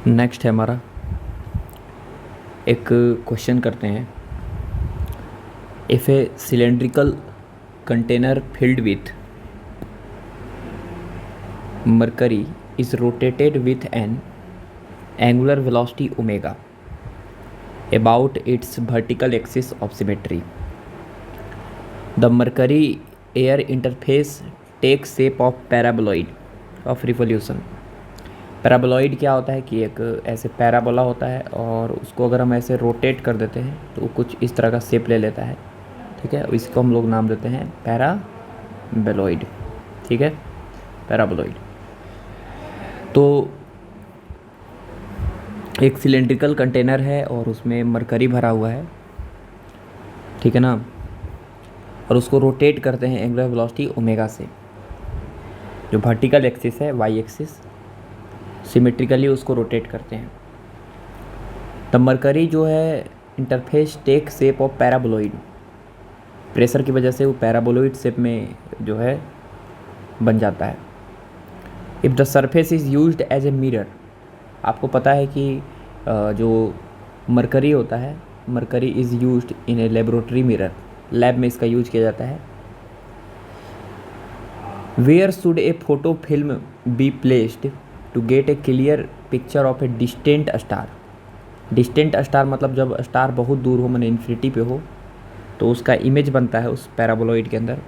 Next है हमारा एक क्वेश्चन करते हैं। If A cylindrical container filled with mercury is rotated with an angular velocity omega about its vertical axis of symmetry, the mercury air interface takes shape of paraboloid of revolution। Paraboloid क्या होता है कि एक ऐसे parabola होता है और उसको अगर हम ऐसे रोटेट कर देते हैं तो वो कुछ इस तरह का शेप ले लेता है। ठीक है, इसको हम लोग नाम देते हैं पैराबोलॉइड। ठीक है, पैराबोलॉइड। तो एक सिलेंड्रिकल कंटेनर है और उसमें मरकरी भरा हुआ है, ठीक है ना, और उसको रोटेट करते हैं एंगुलर वेलोसिटी ओमेगा से। जो वर्टिकल एक्सिस है वाई एक्सिस, सिमेट्रिकली उसको रोटेट करते हैं। द मरकरी जो है interface take shape of paraboloid, pressure की वजह से वो पैराबोलॉइड शेप में जो है बन जाता है। If the surface is used as a mirror, आपको पता है कि जो मरकरी होता है, mercury is used in a laboratory mirror, lab में इसका यूज किया जाता है। Where should a photo film be placed to get a clear picture of a distant star. Distant star मतलब जब स्टार बहुत दूर हो, माने इन्फिनिटी पे हो, तो उसका इमेज बनता है उस पैराबोलॉइड के अंदर।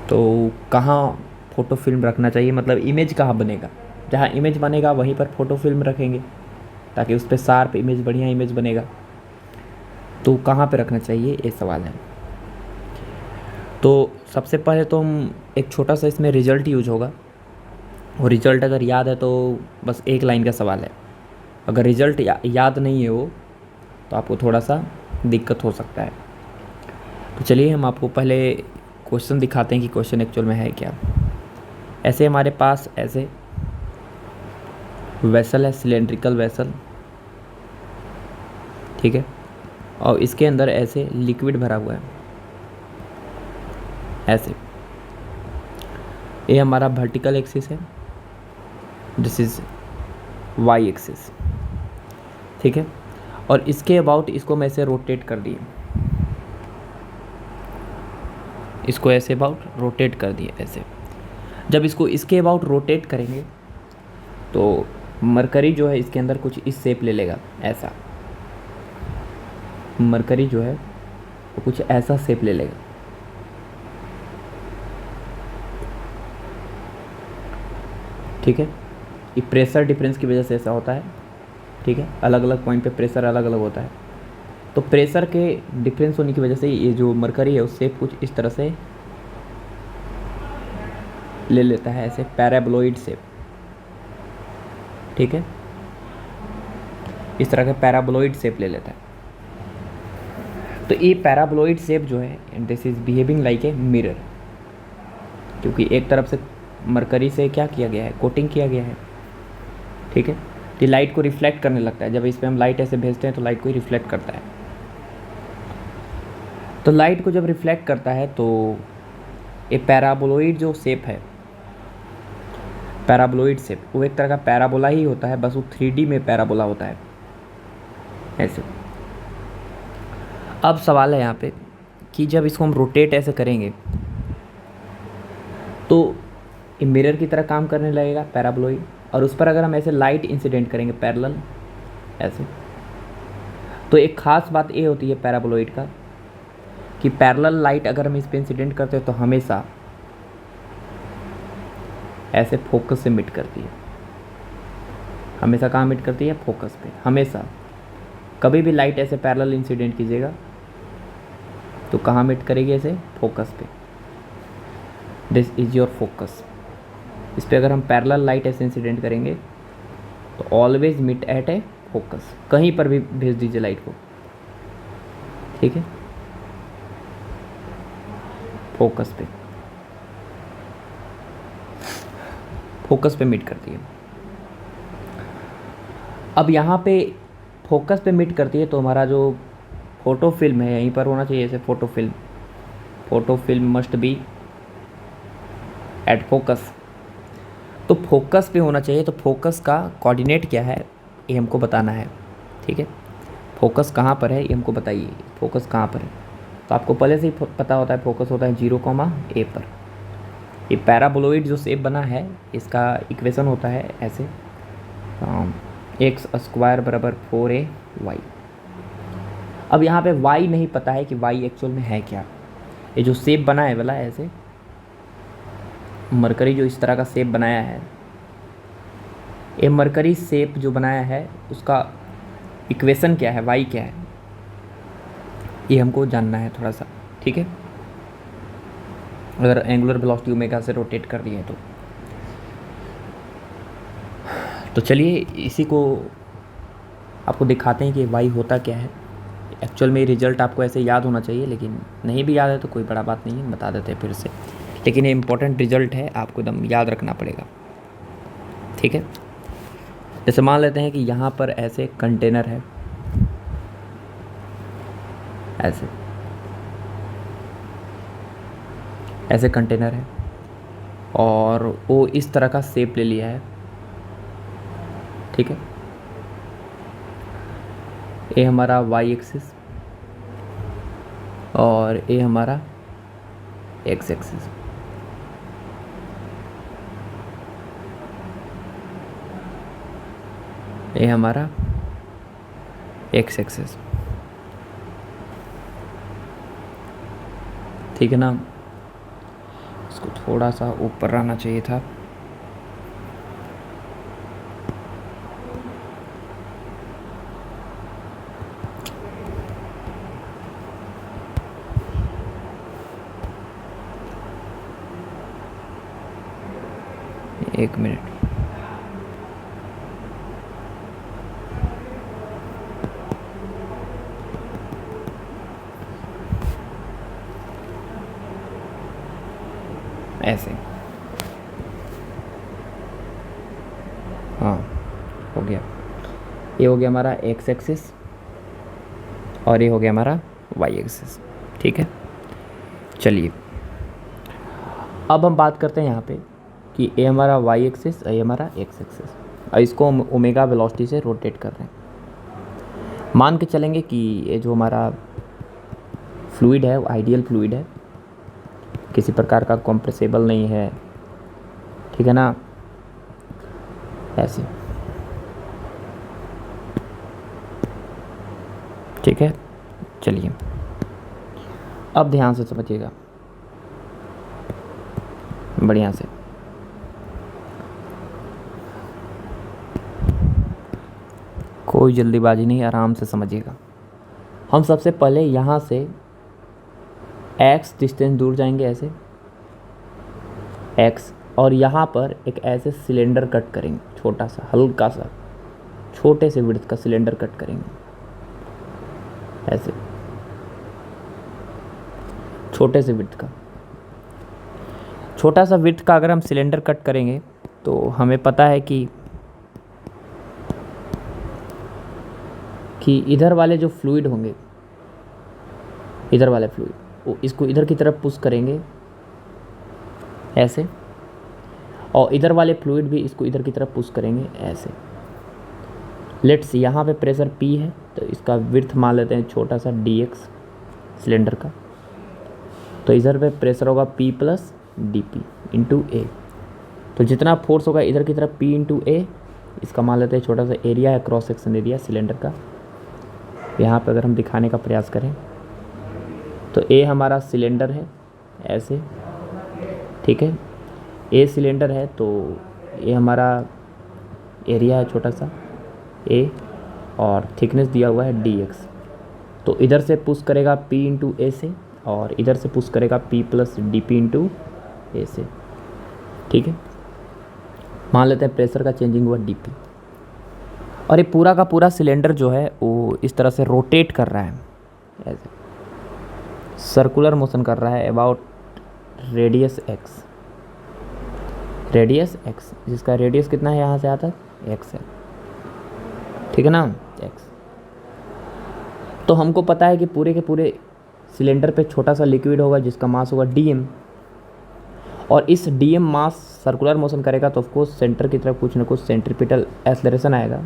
तो कहाँ फ़ोटो फिल्म रखना चाहिए, मतलब इमेज कहाँ बनेगा, जहाँ इमेज बनेगा वहीं पर फ़ोटो फिल्म रखेंगे ताकि उस पर शार्प इमेज, बढ़िया इमेज बनेगा। तो कहाँ पे रखना चाहिए, ये सवाल है। तो सबसे पहले तो हम एक छोटा सा इसमें रिजल्ट यूज होगा, और रिजल्ट अगर याद है तो बस एक लाइन का सवाल है। अगर रिजल्ट याद नहीं है वो, तो आपको थोड़ा सा दिक्कत हो सकता है। तो चलिए हम आपको पहले क्वेश्चन दिखाते हैं कि क्वेश्चन एक्चुअल में है क्या। ऐसे हमारे पास ऐसे वेसल है, सिलेंड्रिकल वेसल, ठीक है, और इसके अंदर ऐसे लिक्विड भरा हुआ है, ऐसे। ये हमारा वर्टिकल एक्सिस है, दिस इज वाई एक्सिस, ठीक है। और इसके अबाउट इसको मैं ऐसे रोटेट कर दिए, इसको ऐसे अबाउट रोटेट कर दिए ऐसे। जब इसको इसके अबाउट रोटेट करेंगे तो मरकरी जो है इसके अंदर कुछ इस शेप ले लेगा, ऐसा। मरकरी जो है वो कुछ ऐसा शेप ले लेगा, ठीक है। ये प्रेशर डिफरेंस की वजह से ऐसा होता है, ठीक है। अलग अलग पॉइंट पे प्रेशर अलग अलग होता है, तो प्रेशर के डिफरेंस होने की वजह से ये जो मरकरी है उससे कुछ इस तरह से ले लेता है, ऐसे पैराबोलॉइड शेप, ठीक है। इस तरह का पैराबोलॉइड शेप ले लेता है। तो ये पैराबोलॉइड शेप जो है, this is behaving like a mirror, क्योंकि एक तरफ से मरकरी से क्या किया गया है, कोटिंग किया गया है, ठीक है। तो लाइट को रिफ्लेक्ट करने लगता है, जब इस पर हम लाइट ऐसे भेजते हैं तो लाइट को रिफ्लेक्ट करता है। तो लाइट को जब रिफ्लेक्ट करता है तो ये पैराबोलॉइड जो शेप है, पैराबोलॉइड शेप, वो एक तरह का पैराबोला ही होता है, बस वो 3D में पैराबोला होता है, ऐसे। अब सवाल है यहाँ पे कि जब इसको हम रोटेट ऐसे करेंगे तो ये मिरर की तरह काम करने लगेगा पैराबोलॉइड, और उस पर अगर हम ऐसे लाइट इंसिडेंट करेंगे पैरेलल ऐसे, तो एक ख़ास बात ये होती है पैराबोलॉइड का कि पैरेलल लाइट अगर हम इस पर इंसिडेंट करते हैं तो हमेशा ऐसे फोकस से मिट करती है। हमेशा कहाँ मिट करती है, फोकस पे। हमेशा कभी भी लाइट ऐसे पैरेलल इंसिडेंट कीजिएगा तो कहाँ मिट करेगी, ऐसे फोकस पे। This is your focus. इस पर अगर हम पैरेलल लाइट ऐसे इंसिडेंट करेंगे तो ऑलवेज मिट एट ए फोकस, कहीं पर भी भेज दीजिए लाइट को, ठीक है, फोकस पे, फोकस पे मिट करती है। अब यहाँ पे फोकस पे मिट करती है तो हमारा जो फोटो फिल्म है यहीं पर होना चाहिए, ऐसे photo film, photo film must be at focus. तो फोकस पे होना चाहिए। तो फोकस का कोऑर्डिनेट क्या है ये हमको बताना है, ठीक है। फोकस कहाँ पर है ये हमको बताइए, फोकस कहाँ पर है। तो आपको पहले से ही पता होता है फोकस होता है 0, A पर। ये पैराबोलॉइड जो शेप बना है इसका इक्वेशन होता है ऐसे, x² बराबर 4AY। अब यहाँ पे y नहीं पता है कि y एक्चुअल में है क्या। ये जो शेप बना है वाला ऐसे, मरकरी जो इस तरह का शेप बनाया है, ये मरकरी शेप जो बनाया है उसका इक्वेशन क्या है, y क्या है, ये हमको जानना है थोड़ा सा, ठीक है। अगर एंगुलर वेलोसिटी ओमेगा से रोटेट कर दिए तो चलिए इसी को आपको दिखाते हैं कि y होता क्या है। एक्चुअल में रिजल्ट आपको ऐसे याद होना चाहिए, लेकिन नहीं भी याद है तो कोई बड़ा बात नहीं है, बता देते हैं फिर से। लेकिन ये इंपॉर्टेंट रिजल्ट है, आपको एकदम याद रखना पड़ेगा, ठीक है। जैसे मान लेते हैं कि यहाँ पर ऐसे कंटेनर है, ऐसे कंटेनर है और वो इस तरह का शेप ले लिया है, ठीक है। ये हमारा y एक्सिस और ये हमारा x एक्सिस। ये हमारा x एक्सिस, ठीक है ना। इसको थोड़ा सा ऊपर रहना चाहिए था। एक मिनट, ऐसे, हाँ हो गया। ये हो गया हमारा x एक्सिस और ये हो गया हमारा y एक्सिस, ठीक है। चलिए अब हम बात करते हैं यहाँ पे कि ये हमारा y एक्सिस और ये हमारा x एक्सिस, और इसको हम ओमेगा वेलोसिटी से रोटेट कर रहे हैं। मान के चलेंगे कि ये जो हमारा फ्लूइड है वो आइडियल फ्लूइड है, किसी प्रकार का कॉम्प्रेसिबल नहीं है, ठीक है ना, ऐसे, ठीक है। चलिए अब ध्यान से समझिएगा, बढ़िया से। कोई जल्दीबाजी नहीं, आराम से समझिएगा। हम सबसे पहले यहाँ से x डिस्टेंस दूर जाएंगे ऐसे x, और यहाँ पर एक ऐसे सिलेंडर कट करेंगे, छोटा सा, हल्का सा, छोटे से विड्थ का सिलेंडर कट करेंगे ऐसे, छोटे से विड्थ का, छोटा सा विड्थ का अगर हम सिलेंडर कट करेंगे तो हमें पता है कि इधर वाले जो फ्लूइड होंगे, इधर वाले फ्लूइड वो इसको इधर की तरफ पुश करेंगे ऐसे, और इधर वाले फ्लूइड भी इसको इधर की तरफ पुश करेंगे ऐसे। लेट्स यहाँ पे प्रेशर P है तो इसका विड्थ मान लेते हैं छोटा सा dx सिलेंडर का, तो इधर पे प्रेशर होगा P plus dP into A। तो जितना फोर्स होगा इधर की तरफ P इंटू A, इसका मान लेते हैं छोटा सा एरिया है, क्रॉस सेक्शन एरिया सिलेंडर का। यहाँ पे अगर हम दिखाने का प्रयास करें तो A हमारा सिलेंडर है ऐसे, ठीक है। A सिलेंडर है तो ये हमारा एरिया है छोटा सा A, और थिकनेस दिया हुआ है dx। तो इधर से पुश करेगा P इंटू A से, और इधर से पुश करेगा P plus dP into A से, ठीक है। मान लेते हैं प्रेशर का चेंजिंग हुआ dP, और ये पूरा का पूरा सिलेंडर जो है वो इस तरह से रोटेट कर रहा है ऐसे, सर्कुलर मोशन कर रहा है about radius x, radius x, जिसका रेडियस कितना है यहाँ से आता है x है, ठीक है ना, x। तो हमको पता है कि पूरे के पूरे सिलेंडर पे छोटा सा लिक्विड होगा जिसका मास होगा dm, और इस डी एम मास सर्कुलर मोशन करेगा तो ऑफकोर्स सेंटर की तरफ कुछ ना कुछ सेंट्रीपिटल एक्सेलरेशन आएगा,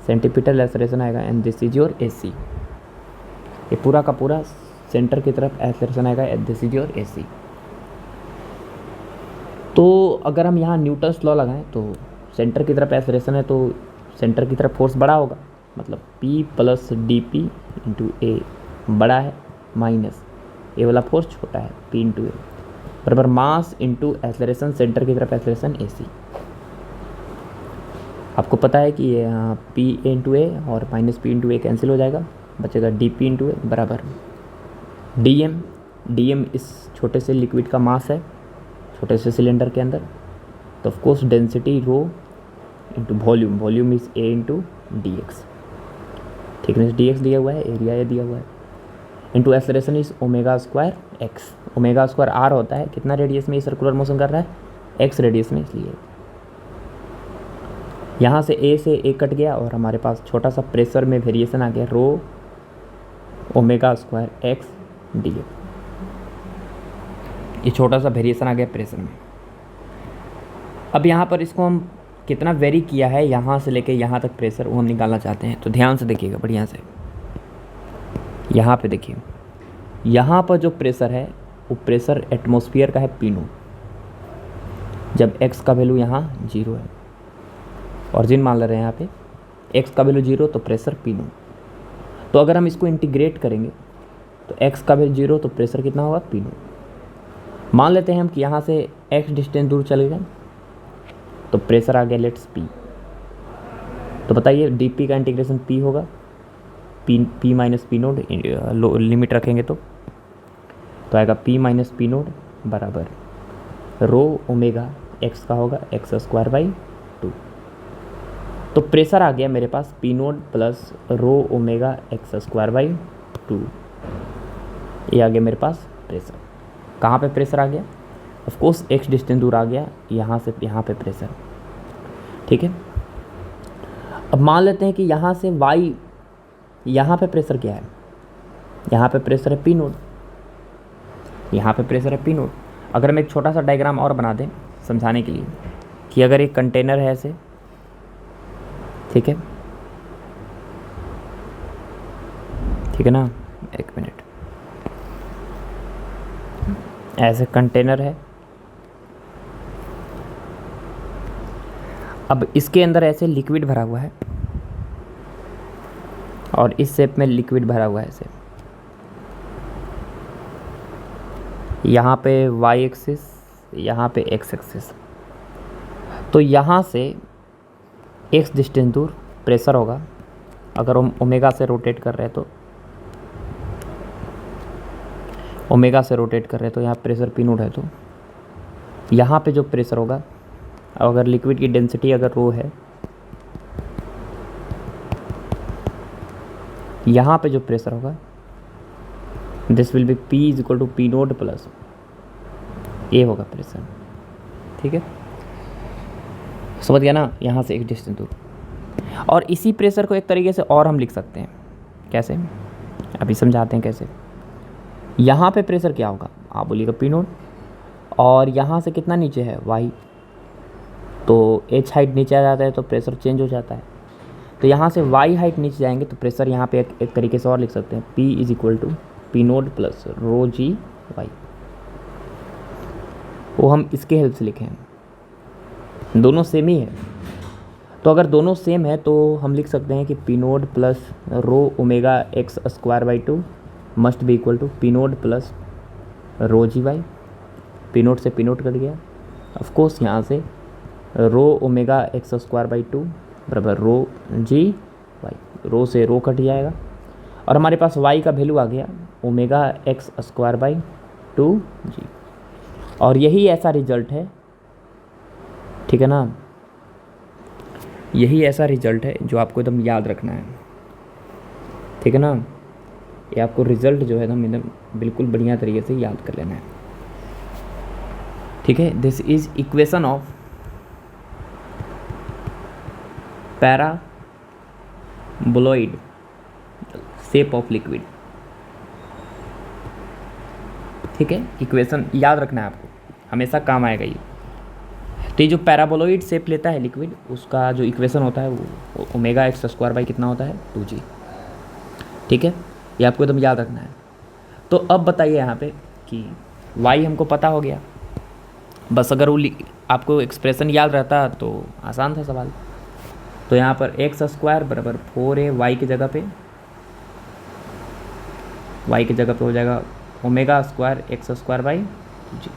सेंट्रीपिटल एक्सेलरेशन आएगा, एंड दिस इज योर ए सी। ये पूरा का पूरा सेंटर की तरफ एक्सेलरेशन आएगा, एंड दिस इज योर ए सी। तो अगर हम यहाँ न्यूटन्स लॉ लगाएं तो सेंटर की तरफ एक्सेलरेशन है तो सेंटर की तरफ फोर्स बड़ा होगा, मतलब P plus D P into A बड़ा है, माइनस ए वाला फोर्स छोटा है P इंटू ए बराबर मास इंटू एक्सेलरेशन, सेंटर की तरफ एक्सेलरेशन ए सी। आपको पता है कि ये यहाँ P इंटू ए और माइनस P इंटू ए कैंसिल हो जाएगा, बचेगा डी पी इंटू ए बराबर डी एम। डी एम इस छोटे से लिक्विड का मास है, छोटे से सिलेंडर के अंदर, तो of course density rho into volume, volume is A into D X, thickness D X दिया हुआ है, एरिया ए दिया हुआ है, into acceleration is omega square X. Omega square R होता है, कितना रेडियस में ये सर्कुलर मोशन कर रहा है, एक्स रेडियस में, इसलिए यहाँ से ए कट गया और हमारे पास छोटा सा प्रेशर में वेरिएशन आ गया, रो omega square x D x. ये छोटा सा वेरिएशन आ गया प्रेशर में। अब यहाँ पर इसको हम कितना वेरी किया है यहाँ से लेके यहाँ तक प्रेशर, वो हम निकालना चाहते हैं। तो ध्यान से देखिएगा बढ़िया से, यहाँ पे देखिए, यहाँ पर जो प्रेशर है वो प्रेशर एटमॉस्फेयर का है P नॉट। जब x का वैल्यू यहाँ 0 है, ऑरिजिन मान ले रहे हैं यहाँ पे, x का वैल्यू 0 तो प्रेशर P नॉट। तो अगर हम इसको इंटीग्रेट करेंगे तो x का वैल्यू 0 तो प्रेशर कितना होगा P नॉट। मान लेते हैं हम कि यहाँ से x डिस्टेंस दूर चले जाए तो प्रेशर आ गया लेट्स P। तो बताइए dP का इंटीग्रेशन P होगा, P minus P node, limit रखेंगे तो आएगा P माइनस P नोड बराबर रो ओमेगा x का होगा एक्स स्क्वायर बाई 2। तो प्रेशर आ गया मेरे पास P node plus rho omega X square by 2। ये आ गया मेरे पास प्रेशर। कहाँ पे प्रेशर आ गया, ऑफकोर्स x डिस्टेंस दूर आ गया, यहाँ से यहाँ पे प्रेशर, ठीक है। अब मान लेते हैं कि यहाँ से y, यहाँ पे प्रेशर क्या है, यहाँ पे प्रेशर है P नोड, यहाँ पे प्रेशर है P नोड। अगर हम एक छोटा सा डायग्राम और बना दें समझाने के लिए कि अगर एक कंटेनर है ऐसे, ठीक है, ठीक है ना, एक मिनट, ऐसे कंटेनर है, अब इसके अंदर ऐसे लिक्विड भरा हुआ है और इस शेप में लिक्विड भरा हुआ है ऐसे, यहाँ पे y एक्सिस, यहाँ पे x एक्सिस। तो यहाँ से x डिस्टेंस दूर प्रेशर होगा, अगर हम ओमेगा से रोटेट कर रहे हैं तो ओमेगा से रोटेट कर रहे हैं तो यहाँ प्रेशर P नोट है, तो यहाँ पे जो प्रेशर होगा, अगर लिक्विड की डेंसिटी अगर रो है, यहाँ पे जो प्रेशर होगा this will be P is equal to P naught plus A होगा प्रेशर, ठीक है, समझ गया ना, यहाँ से एक डिस्टेंस दूर। और इसी प्रेशर को एक तरीके से और हम लिख सकते हैं, कैसे, अभी समझाते हैं कैसे। यहाँ पे प्रेशर क्या होगा, आप बोलिएगा P नोट, और यहाँ से कितना नीचे है y, तो h हाइट नीचे आ जाता है तो प्रेशर चेंज हो जाता है। तो यहाँ से y हाइट नीचे जाएंगे तो प्रेशर यहाँ पे एक तरीके से और लिख सकते हैं, P is equal to P naught plus rho G Y. वो हम इसके हेल्प से लिखें, दोनों सेम ही है। तो अगर दोनों सेम है तो हम लिख सकते हैं कि P naught plus rho omega X square by 2 must be equal to P naught plus rho G Y. P naught से P नोट कट गया, ऑफकोर्स यहाँ से rho omega X square by 2 बराबर रो जी वाई, रो से रो cut जाएगा और हमारे पास y का वैल्यू आ गया ओमेगा एक्स स्क्वायर बाई 2 जी। और यही ऐसा रिजल्ट है, ठीक है ना, यही ऐसा रिजल्ट है जो आपको एकदम याद रखना है, ठीक है ना। ये आपको रिजल्ट जो है ना एकदम बिल्कुल बढ़िया तरीके से याद कर लेना है, ठीक है। This is equation of paraboloid shape of liquid, ठीक है। इक्वेशन याद रखना है आपको। हमेशा काम आएगा ये। तो ये जो पैराबोलॉइड शेप लेता है लिक्विड, उसका जो इक्वेशन होता है वो ओमेगा एक्स स्क्वायर बाई कितना होता है 2g। ठीक है, ये आपको एकदम याद रखना है। तो अब बताइए यहाँ पे कि y हमको पता हो गया, बस अगर वो आपको एक्सप्रेशन याद रहता तो आसान था सवाल। तो यहाँ पर एक्स स्क्वायर बराबर 4a y की जगह पे हो जाएगा omega square X square by G.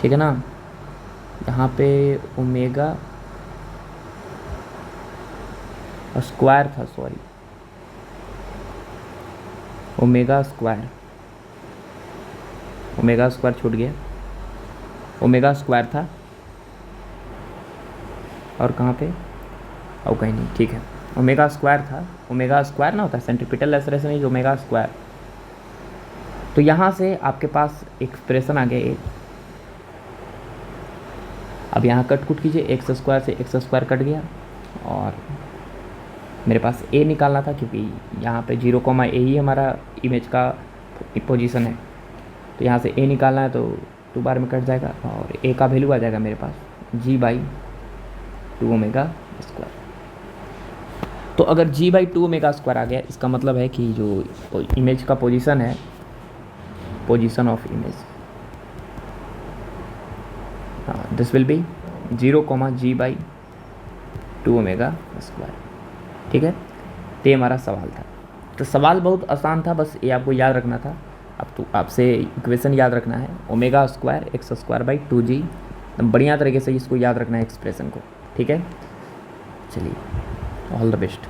ठीक है ना, यहाँ पे ओमेगा स्क्वायर था, सॉरी ओमेगा स्क्वायर छूट गया, ओमेगा स्क्वायर था और कहाँ पे और कहीं नहीं। ठीक है, ओमेगा स्क्वायर था, ओमेगा स्क्वायर ना होता है centripetal acceleration is omega square. तो यहाँ से आपके पास एक्सप्रेशन आ गया एक। अब यहाँ कट कीजिए, एक्स स्क्वायर से एक्स स्क्वायर कट गया और मेरे पास ए निकालना था क्योंकि यहाँ पे 0, ए ही हमारा इमेज का पोजीशन है। तो यहाँ से ए निकालना है तो 2 बार में कट जाएगा और ए का वैल्यू आ जाएगा मेरे पास g/2 ओमेगा स्क्वायर। तो अगर g/2 ओमेगा स्क्वायर आ गया, इसका मतलब है कि जो इमेज का पोजीशन है, position of image, this will B 0, g/2 omega square. ठीक है, तो ये हमारा सवाल था। तो सवाल बहुत आसान था, बस ये आपको याद रखना था। अब तो आपसे इक्वेशन याद रखना है, omega square X square by 2g। बढ़िया तरीके से इसको याद रखना है एक्सप्रेशन को। ठीक है, चलिए, ऑल द बेस्ट।